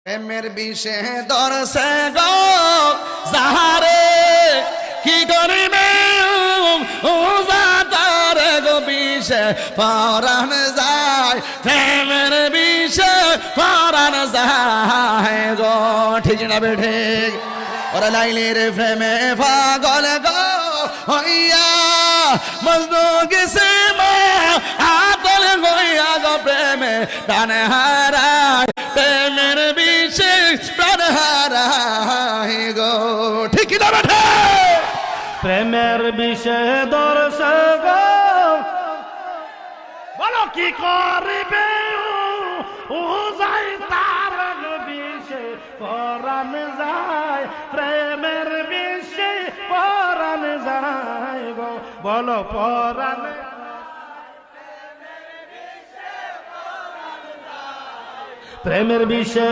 প্রেমের বিষে দরসে গো যাহারে কি করিবে উজাতার গো বিষে পরাণ যায় প্রেমের বিষে পরাণ যায় গো ঠিক না বেঠে ওরা লাইলের প্রেমে পাগল গো হইয়া মজনু গেছে মা আতল গইয়া গো প্রেমে প্রাণ হারায় প্রেমের বিষে প্রাণ হারায় গো ঠিক না বেঠে প্রেমের বিষে দর্শে গো বলো কি করিবে ও যাই তার বিষে পরাণ যায় প্রেমের বিষে পরাণ যায় গো বলো পরাণ প্রেমের বিষে